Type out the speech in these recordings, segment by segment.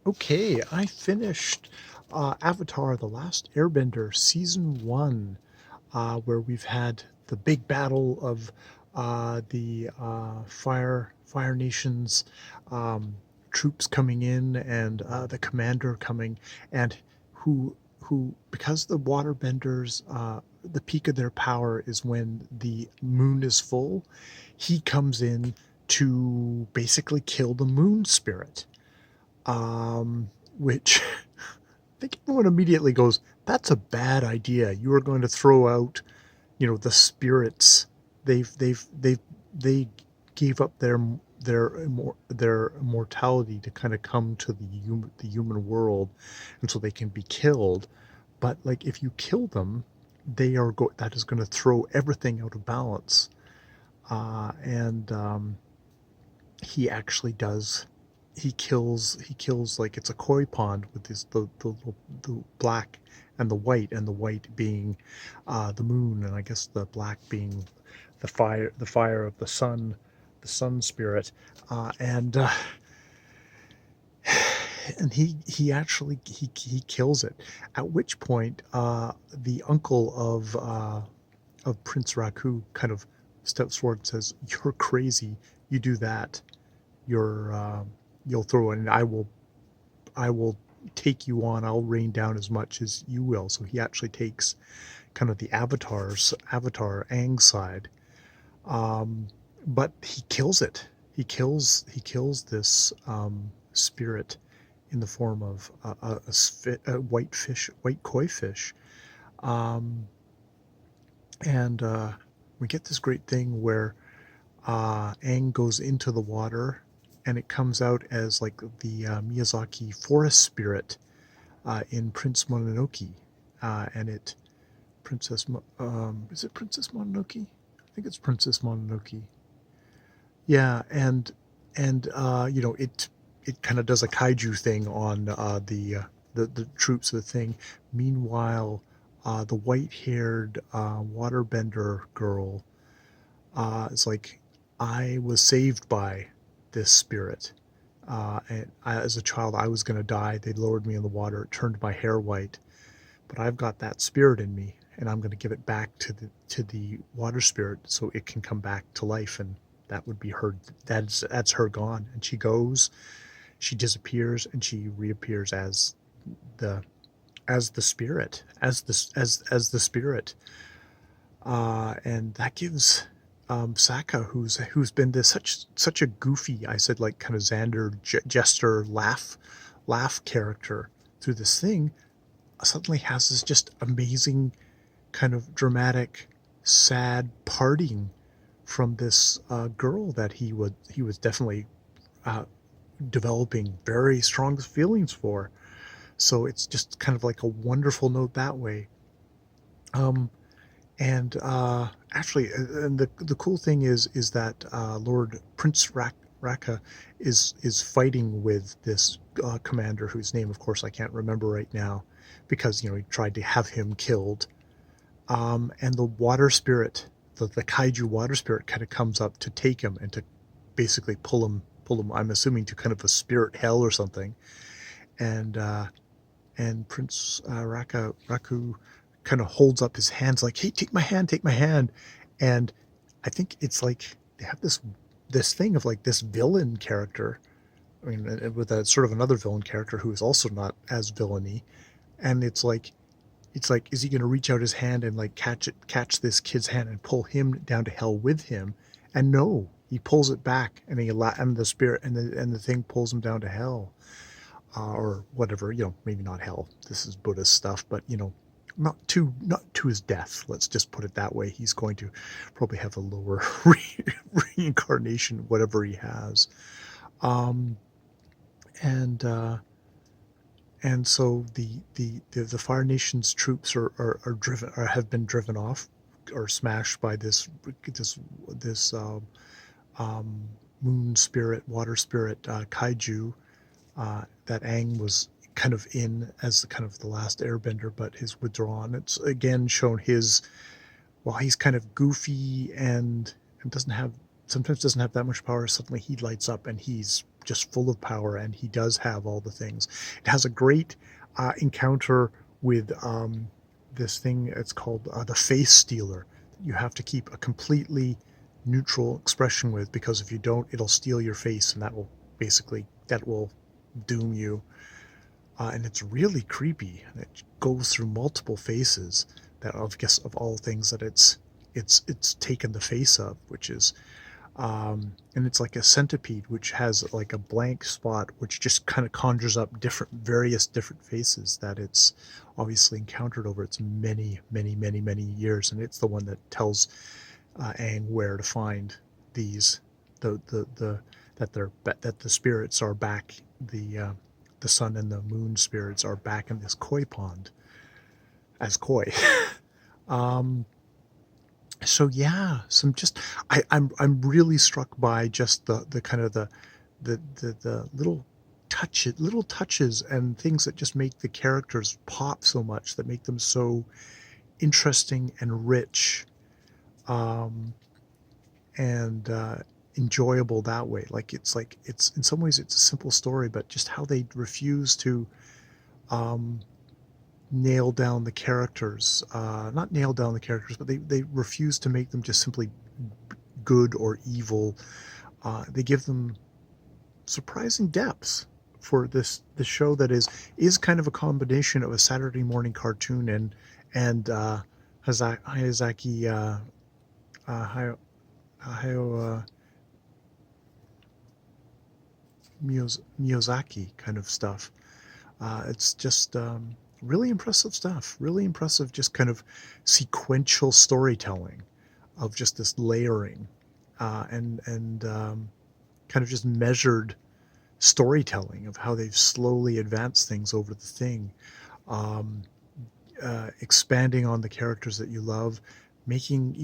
Okay, I finished Avatar: The Last Airbender Season 1, where we've had the big battle of the Fire Nation's um, troops coming in and the commander coming, and who because the waterbenders, the peak of their power is when the moon is full. He comes in to basically kill the moon spirit, which I think everyone immediately goes, "That's a bad idea. You are going to throw out, the spirits. They've they gave up their immortality to kind of come to the human world, and so they can be killed. But like if you kill them, that is going to throw everything out of balance." And he actually does. He kills like it's a koi pond with the black and the white being the moon, and I guess the black being the fire of the sun spirit, and and he kills it. At which point, the uncle of Prince Raku kind of steps forward and says, "You're crazy. You do that. You're you'll throw it, and I will take you on. I'll rain down as much as you will." So he actually takes kind of the Avatar Aang side, um, but he kills it. He kills this spirit in the form of a white fish, white koi fish, um, and we get this great thing where Aang goes into the water, and it comes out as like the Miyazaki forest spirit in Prince Mononoke, and it is it Princess Mononoke? I think it's Princess Mononoke. Yeah, and it kind of does a kaiju thing on the troops of the thing. Meanwhile, the white-haired waterbender girl is like, "I was saved by this spirit. As a child, I was going to die. They lowered me in the water. It turned my hair white, but I've got that spirit in me, and I'm going to give it back to the water spirit so it can come back to life." And that would be her. That's her gone. And she goes, she disappears, and she reappears the the spirit, as the spirit, and that gives Sokka, who's been this such a goofy, I said, like kind of Xander jester laugh character through this thing, suddenly has this just amazing kind of dramatic, sad parting from this girl that he was definitely uh, developing very strong feelings for. So it's just kind of like a wonderful note that way. Um, And actually, and the cool thing is that Lord Prince Raka is fighting with this commander, whose name, of course, I can't remember right now, because he tried to have him killed. And the water spirit, the kaiju water spirit, kind of comes up to take him and to basically pull him. I'm assuming to kind of a spirit hell or something. And Prince Raku kind of holds up his hands like, "Hey, take my hand." And I think it's like they have this thing of like this villain character. I mean, with a sort of another villain character who is also not as villainy, and it's like, is he going to reach out his hand and like catch this kid's hand and pull him down to hell with him? And no, he pulls it back, and and the spirit and the thing pulls him down to hell, or whatever, maybe not hell. This is Buddhist stuff, but not to his death. Let's just put it that way. He's going to probably have a lower reincarnation, whatever he has. Um, and so the Fire Nation's troops are driven, or have been driven off or smashed by this um, moon spirit, water spirit, kaiju, that Aang was kind of in as kind of the last airbender, but is withdrawn. It's again shown while he's kind of goofy and doesn't have sometimes doesn't have that much power, suddenly he lights up and he's just full of power, and he does have all the things. It has a great encounter with this thing. It's called the face stealer. You have to keep a completely neutral expression with, because if you don't, it'll steal your face, and that will doom you. And it's really creepy. It goes through multiple faces. That, I guess, of all things, that it's taken the face of, which is and it's like a centipede, which has like a blank spot, which just kind of conjures up various different faces that it's obviously encountered over its many, many, many, many years, and it's the one that tells Aang where to find these, the that the spirits are back, the sun and the moon spirits are back in this koi pond as koi. um, so yeah, I'm really struck by just the kind of the little touches and things that just make the characters pop so much, that make them so interesting and rich, um, and enjoyable that way. It's in some ways it's a simple story, but just how they refuse to um, nail down the characters, not nail down the characters, but they refuse to make them just simply good or evil. They give them surprising depths for this show that is kind of a combination of a Saturday morning cartoon and Hayazaki Hayao Miyazaki kind of stuff. It's just really impressive stuff. Really impressive, just kind of sequential storytelling of just this layering, and kind of just measured storytelling of how they've slowly advanced things over the thing, um, expanding on the characters that you love, making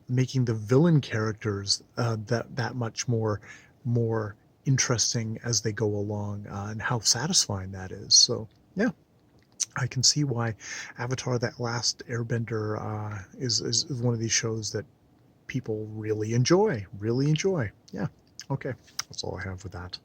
the villain characters that much more interesting as they go along, and how satisfying that is. So yeah, I can see why Avatar: That Last Airbender is one of these shows that people really enjoy. Really enjoy. Yeah. Okay. That's all I have with that.